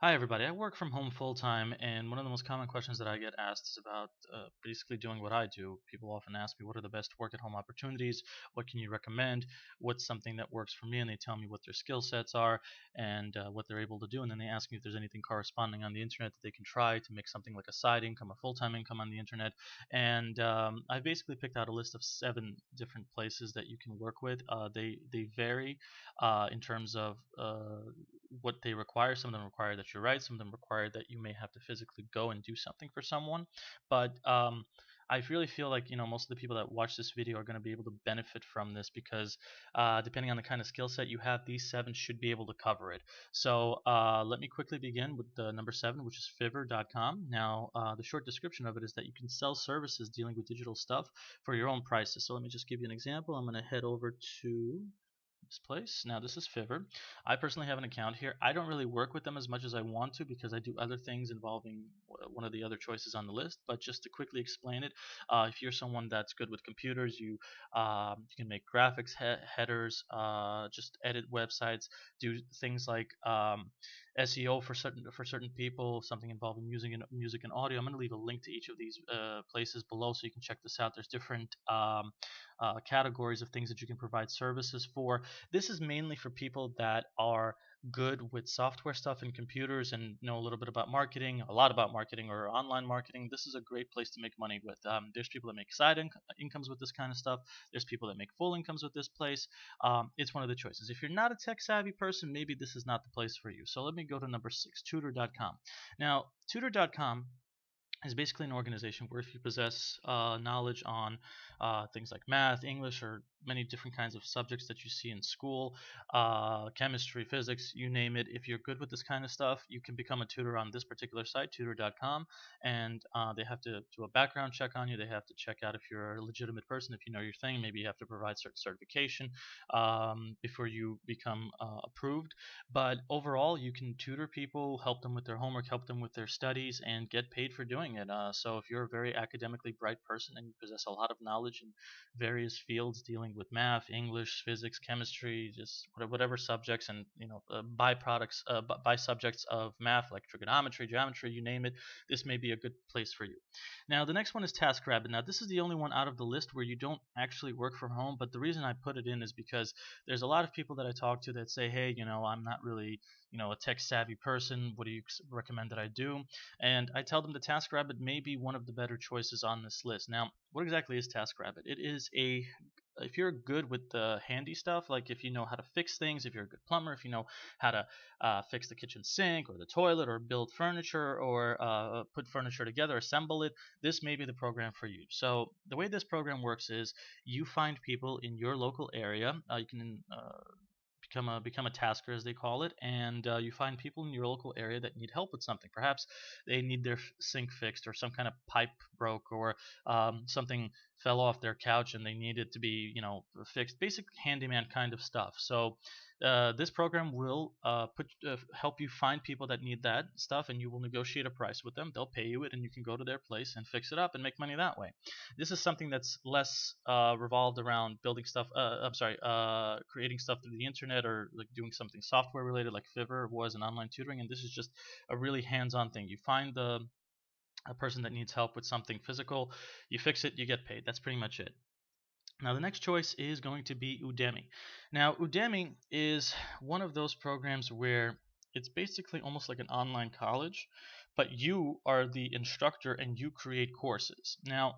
Hi, everybody. I work from home full time, and one of the most common questions that I get asked is about basically doing what I do. People often ask me, what are the best work at home opportunities? What can you recommend? What's something that works for me? And they tell me what their skill sets are and what they're able to do. And then they ask me if there's anything corresponding on the internet that they can try to make something like a side income, a full time income on the internet. And I basically picked out a list of 7 different places that you can work with. They vary in terms of what they require. Some of them require that you write. Some of them require that you may have to physically go and do something for someone. But I really feel like most of the people that watch this video are going to be able to benefit from this because depending on the kind of skill set you have, these 7 should be able to cover it. So let me quickly begin with the number 7, which is Fiverr.com. Now the short description of it is that you can sell services dealing with digital stuff for your own prices. So let me just give you an example. I'm going to head over to this place. Now this is Fiverr. I personally have an account here. I don't really work with them as much as I want to because I do other things involving one of the other choices on the list. But just to quickly explain it, if you're someone that's good with computers, you can make graphics, headers, just edit websites, do things like SEO for certain people, something involving music and audio. I'm going to leave a link to each of these places below so you can check this out. There's different categories of things that you can provide services for. This is mainly for people that are good with software stuff and computers and know a little bit about marketing, a lot about marketing or online marketing. This is a great place to make money with. There's people that make incomes with this kind of stuff. There's people that make full incomes with this place. It's one of the choices. If you're not a tech savvy person, maybe this is not the place for you. So let me go to number 6, Tutor.com. Now, Tutor.com is basically an organization where if you possess knowledge on things like math, English, or many different kinds of subjects that you see in school, chemistry, physics, you name it. If you're good with this kind of stuff, you can become a tutor on this particular site, tutor.com, and they have to do a background check on you. They have to check out if you're a legitimate person, if you know your thing. Maybe you have to provide certain certification before you become approved. But overall, you can tutor people, help them with their homework, help them with their studies, and get paid for doing it. So if you're a very academically bright person and you possess a lot of knowledge in various fields dealing with math, English, physics, chemistry, just whatever subjects and byproducts, by subjects of math like trigonometry, geometry, you name it, this may be a good place for you. Now the next one is TaskRabbit. Now this is the only one out of the list where you don't actually work from home, but the reason I put it in is because there's a lot of people that I talk to that say, hey, I'm not really, a tech savvy person. What do you recommend that I do? And I tell them the TaskRabbit may be one of the better choices on this list. Now, what exactly is TaskRabbit? It is if you're good with the handy stuff, like if you know how to fix things, if you're a good plumber, if you know how to fix the kitchen sink or the toilet or build furniture or put furniture together, assemble it, this may be the program for you. So the way this program works is you find people in your local area. You can become a tasker as they call it, and you find people in your local area that need help with something. Perhaps they need their sink fixed, or some kind of pipe broke, or something fell off their couch and they need it to be fixed. Basic handyman kind of stuff. So this program will help you find people that need that stuff, and you will negotiate a price with them. They'll pay you it, and you can go to their place and fix it up and make money that way. This is something that's less revolved around building stuff. I'm sorry, creating stuff through the internet or like doing something software related, like Fiverr was in online tutoring. And this is just a really hands-on thing. You find a person that needs help with something physical, you fix it, you get paid. That's pretty much it. Now, the next choice is going to be Udemy. Now, Udemy is one of those programs where it's basically almost like an online college, but you are the instructor and you create courses. Now,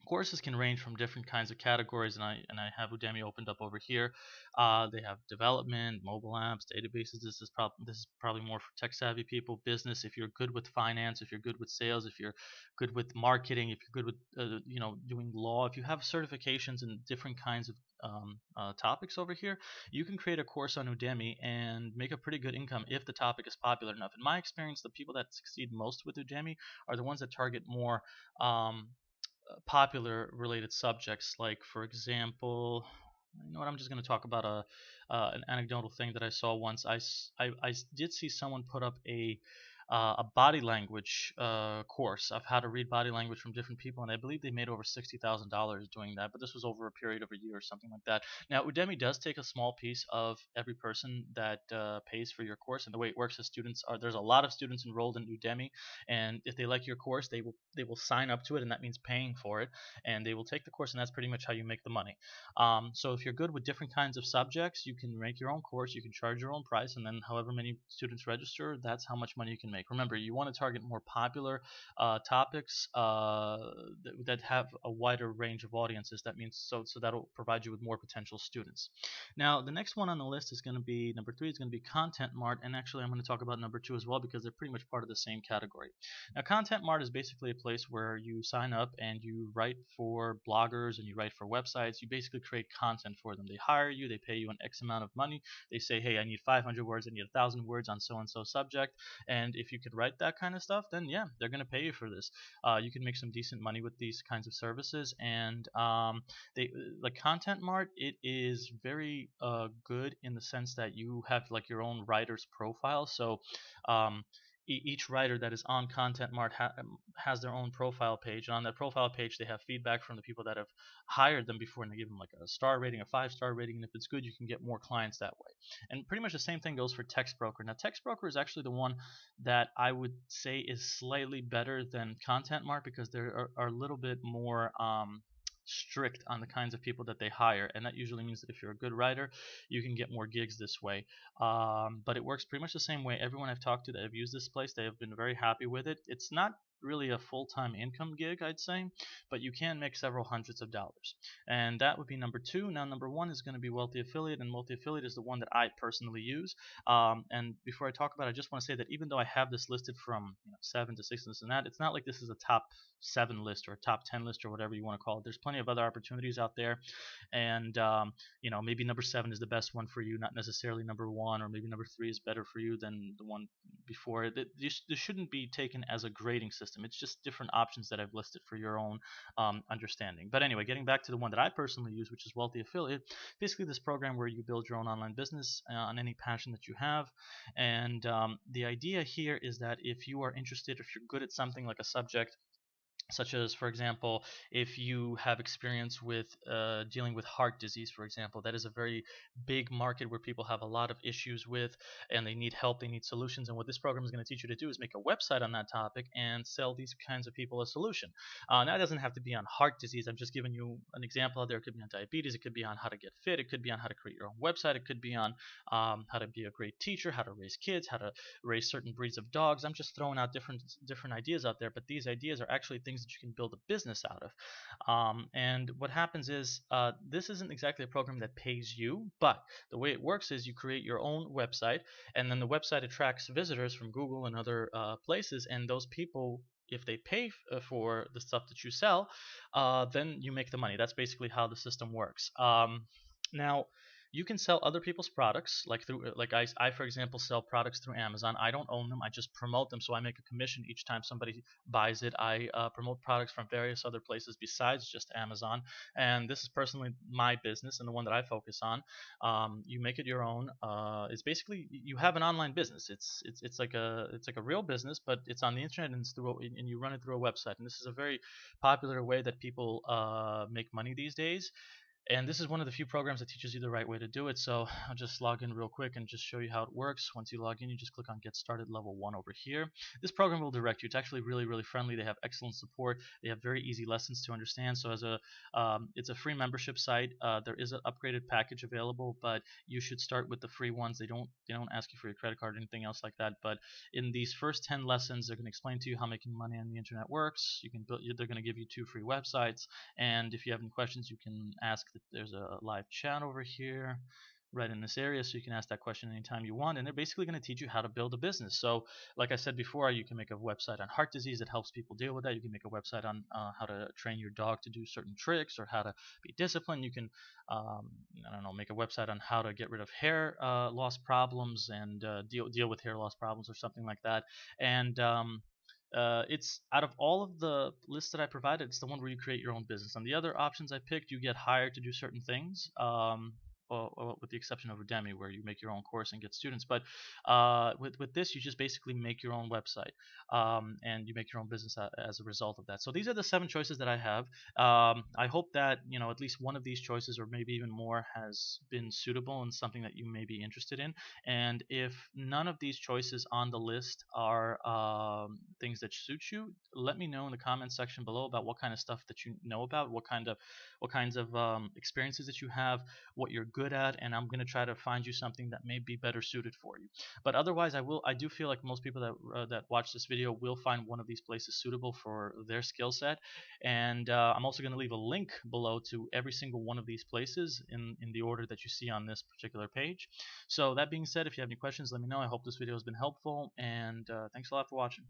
courses can range from different kinds of categories, and I have Udemy opened up over here. They have development, mobile apps, databases. This is probably more for tech savvy people. Business, if you're good with finance, if you're good with sales, if you're good with marketing, if you're good with doing law, if you have certifications in different kinds of topics over here, you can create a course on Udemy and make a pretty good income if the topic is popular enough. In my experience, the people that succeed most with Udemy are the ones that target more popular related subjects. Like, for example, you know what, I'm just going to talk about an anecdotal thing that I saw once. I did see someone put up a body language course of how to read body language from different people, and I believe they made over $60,000 doing that. But this was over a period of a year or something like that. Now, Udemy does take a small piece of every person that pays for your course, and the way it works is there's a lot of students enrolled in Udemy, and if they like your course, they will sign up to it, and that means paying for it, and they will take the course, and that's pretty much how you make the money. So if you're good with different kinds of subjects, you can make your own course, you can charge your own price, and then however many students register, that's how much money you can make. Remember, you want to target more popular topics that have a wider range of audiences. That means so that'll provide you with more potential students. Now, the next one on the list is going to be number three. Is going to be Content Mart, and actually, I'm going to talk about number two as well because they're pretty much part of the same category. Now, Content Mart is basically a place where you sign up and you write for bloggers and you write for websites. You basically create content for them. They hire you, they pay you an X amount of money. They say, hey, I need 500 words, I need 1,000 words on so and so subject. And if you could write that kind of stuff, then yeah, they're going to pay you for this. You can make some decent money with these kinds of services. And they like Content Mart, it is very good in the sense that you have like your own writer's profile. So um, each writer that is on Content Mart has their own profile page, and on that profile page they have feedback from the people that have hired them before, and they give them like a star rating, a 5-star rating, and if it's good, you can get more clients that way. And pretty much the same thing goes for Text Broker. Now, Text Broker is actually the one that I would say is slightly better than Content Mart because they are a little bit more strict on the kinds of people that they hire, and that usually means that if you're a good writer, you can get more gigs this way. But it works pretty much the same way. Everyone I've talked to that have used this place, they have been very happy with it. It's not really a full-time income gig, I'd say, but you can make several hundreds of dollars, and that would be number two. Now, number one is going to be Wealthy Affiliate, and Wealthy Affiliate is the one that I personally use. And before I talk about it, I just want to say that even though I have this listed from 7 to 6 and this and that, it's not like this is a top 7 list or a top 10 list or whatever you want to call it. There's plenty of other opportunities out there, and maybe number 7 is the best one for you, not necessarily number 1, or maybe number 3 is better for you than the one before it. This shouldn't be taken as a grading system. It's just different options that I've listed for your own understanding. But anyway, getting back to the one that I personally use, which is Wealthy Affiliate, basically this program where you build your own online business on any passion that you have. And the idea here is that if you are interested, if you're good at something like a subject, such as, for example, if you have experience with dealing with heart disease, for example, that is a very big market where people have a lot of issues with, and they need help, they need solutions. And what this program is going to teach you to do is make a website on that topic and sell these kinds of people a solution. Now, it doesn't have to be on heart disease. I'm just giving you an example out there. It could be on diabetes, it could be on how to get fit, it could be on how to create your own website, it could be on how to be a great teacher, how to raise kids, how to raise certain breeds of dogs. I'm just throwing out different ideas out there, but these ideas are actually things that you can build a business out of. And what happens is this isn't exactly a program that pays you, but the way it works is you create your own website, and then the website attracts visitors from Google and other places, and those people, if they pay for the stuff that you sell, then you make the money. That's basically how the system works. Now, you can sell other people's products, like I for example sell products through Amazon. I don't own them, I just promote them, so I make a commission each time somebody buys it. I promote products from various other places besides just Amazon, and this is personally my business and the one that I focus on. You make it your own. It's basically you have an online business. It's like a real business, but it's on the internet, and and you run it through a website. And this is a very popular way that people make money these days. And this is one of the few programs that teaches you the right way to do it. So I'll just log in real quick and just show you how it works. Once you log in, you just click on Get Started Level 1 over here. This program will direct you. It's actually really, really friendly. They have excellent support. They have very easy lessons to understand. So it's a free membership site. There is an upgraded package available, but you should start with the free ones. They don't ask you for your credit card or anything else like that. But in these first 10 lessons, they're going to explain to you how making money on the internet works. They're going to give you 2 free websites, and if you have any questions, you can ask. There's a live chat over here right in this area, so you can ask that question anytime you want, and they're basically going to teach you how to build a business. So like I said before, you can make a website on heart disease that helps people deal with that. You can make a website on how to train your dog to do certain tricks, or how to be disciplined. You can I don't know, make a website on how to get rid of hair loss problems, and deal with hair loss problems or something like that. And it's out of all of the lists that I provided, it's the one where you create your own business. On the other options I picked, you get hired to do certain things. with the exception of Udemy, where you make your own course and get students. But with this, you just basically make your own website, and you make your own business as a result of that. So these are the 7 choices that I have. I hope that at least one of these choices, or maybe even more, has been suitable and something that you may be interested in. And if none of these choices on the list are things that suit you, let me know in the comments section below about what kind of stuff that you know about, what kinds of experiences that you have, what you're good at, and I'm going to try to find you something that may be better suited for you. But otherwise, I do feel like most people that watch this video will find one of these places suitable for their skill set. And I'm also going to leave a link below to every single one of these places in the order that you see on this particular page. So that being said, if you have any questions, let me know. I hope this video has been helpful, and thanks a lot for watching.